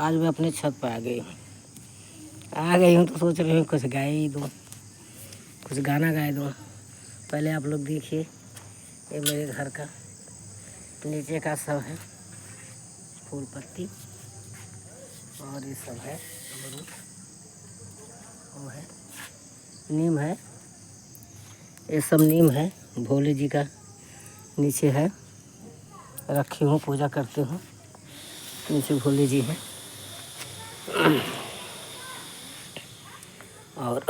आज मैं अपने छत पर आ गई हूँ तो सोच रही हूँ कुछ गा ही दूँ, कुछ गाना गा दूँ। पहले आप लोग देखिए, ये मेरे घर का नीचे का सब है फूल पत्ती, और ये सब है अमरूद, वो है नीम है, ये सब नीम है। भोले जी का नीचे है, रखी हूँ, पूजा करती हूँ। नीचे भोले जी हैं। और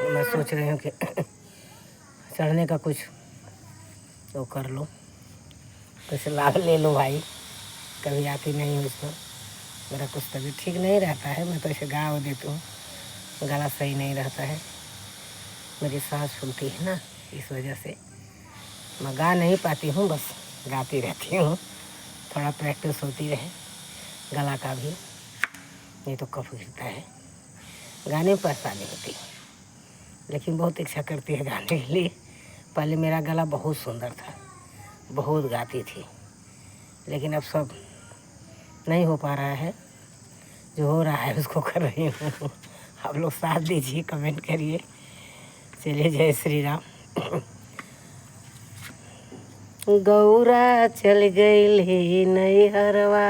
मैं सोच रही हूँ कि चढ़ने का कुछ तो कर लो, कुछ लाभ ले लो भाई। कभी आती नहीं हूँ इसमें, मेरा कुछ तबीयत ठीक नहीं रहता है। मैं तो ऐसे गा देती हूँ, गला सही नहीं रहता है, मेरी सांस फूलती है ना, इस वजह से मैं गा नहीं पाती हूँ, बस गाती रहती हूँ। थोड़ा प्रैक्टिस होती रहे गला का भी, नहीं तो कफ गिरता है। गाने में परेशानी होती है, लेकिन बहुत इच्छा करती है गाने के लिए। पहले मेरा गला बहुत सुंदर था, बहुत गाती थी, लेकिन अब सब नहीं हो पा रहा है। जो हो रहा है उसको कर रही हूँ। आप लोग साथ दीजिए, कमेंट करिए। चलिए, जय श्री राम। गौरा चल गई नैहरवा,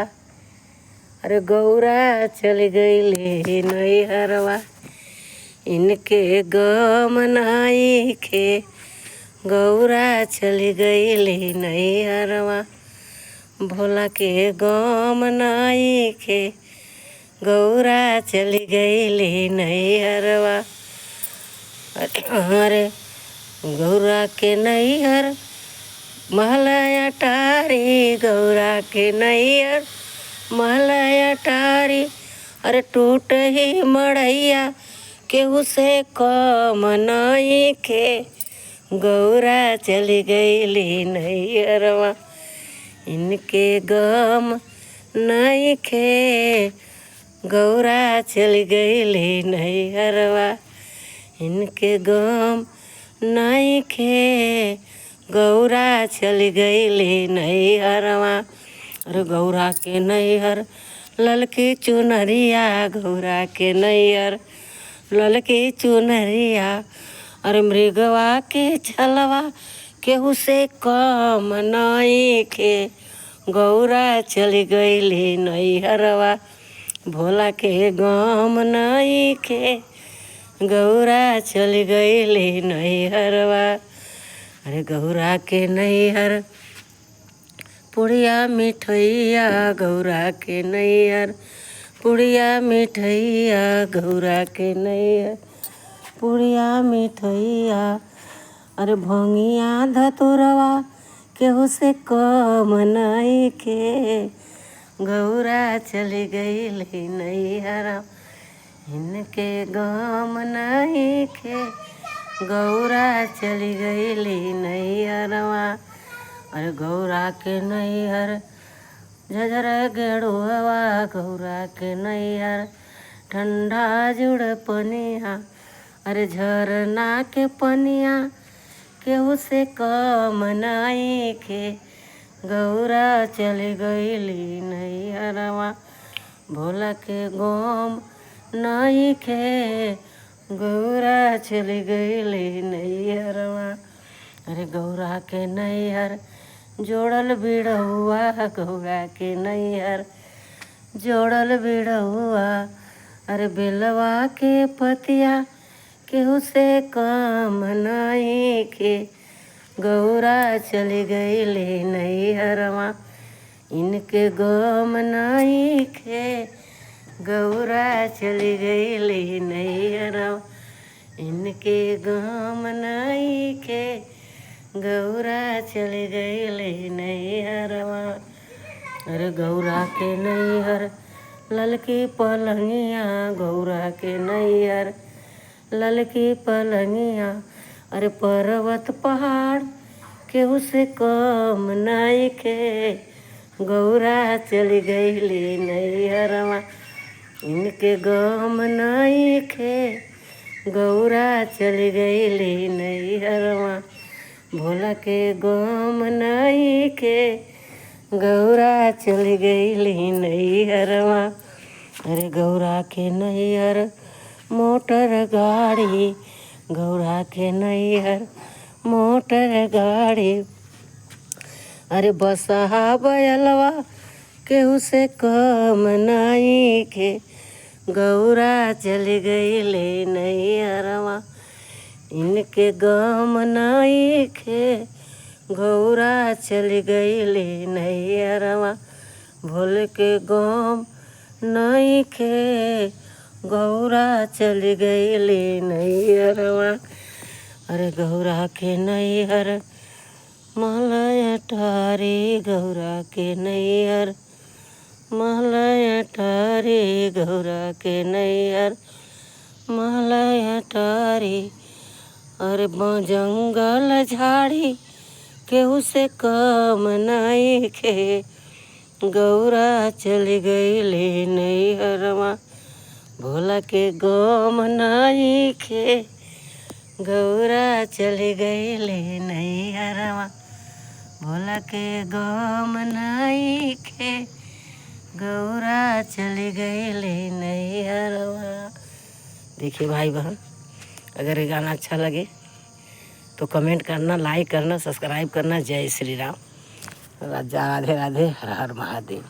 अरे गौरा चल गई नैहरवा, इनके गम नाई के। गौरा चल गई नैहरवा, भोला के गम नाई के। गौरा चल गई नैहरवा, अरे गौरा के नैहर महलया टारी। गौरा के नैहर महलया टारी, अरे टूट ही मड़ैया केहू से कम नहीं के। गौरा चली गई नैहरवा, इनके गम नहीं खे। गौरा चली गई नैहरवा, इनके गम नहीं खे। गौरा चली गई नैहरवा, अरे गौरा के नैहर ललकी चुनरिया। गौरा के नैहर ललकी चुनरिया, अरे मृगवा के छलवा केहू से कम नहीं के। गौरा चली गई नैहरवा, भोला के गम नहीं के। गौरा चली गई नैहरवा, अरे गौरा के नैहर पुड़िया मिठैया। गौरा के नैहर पुड़िया मिठैया। गौरा के नैहर पुड़िया मिठैया, अरे भंगिया धतुरवा केहू से कम नहीं के। गौरा चली गई नैहरवा, इनके गम नहीं के। गौरा चली गई नैहरवा, अरे गौरा के नैहर झझर गेड़ुआ। गौरा के नैहर ठंडा जुड़ पनिया, अरे झरना के पनिया केहू से कम नहीं के। गौरा चली गई नैहरवा, भोला के गम नहीं खे। गौरा चली गई नैहरवा, अरे गौरा के नैहर जोड़ल बिड़हुआ। गौरा के नैहर जोड़ल बिड़हुआ, अरे बेलवा के पतिया केहू से कम नहीं के। गौरा चली गई नैहरवा, इनके गम नहीं खे। गौरा चली गई नैहरवा, इनके गम नहीं खे। गौरा चली गई नैहरवा, अरे गौरा के नैहर ललकी पलंगिया। गौरा के नैहर ललकी पलंगिया, अरे पर्वत पहाड़ केहू से कम नहीं खे। गौरा चली गई नैहरवा, इनके गम नहीं खे। गौरा चली गई नैहरवा, भोला के गम नहीं के गौरा चल गईली नैहरवा। अरे गौरा के नैहर मोटर गाड़ी, गौरा के नैहर मोटर गाड़ी। अरे बसहा बैलवा केहू से कम नहीं के गौरा चल गईले नैहरवा। इनके गम नहीं के गौरा चल गईले नैहरवा। भोले के गम नहीं के गौरा चल गईले नैहरवा। अरे गौरा के नैहर महलय टारी, गौरा के नैहर महलय टारी, गौरा के नैहर महलय टारी। अरे जंगल झाड़ी केहू से कम नहीं के गौरा चल गईले नैहरवा। भोला के गम नहीं के गौरा चल गईले नैहरवा। भोला के गम नहीं के गौरा चल गईले नैहरवा। देखिए भाई बहन, अगर ये गाना अच्छा लगे तो कमेंट करना, लाइक करना, सब्सक्राइब करना। जय श्री राम। राधे राधे, हर हर महादेव।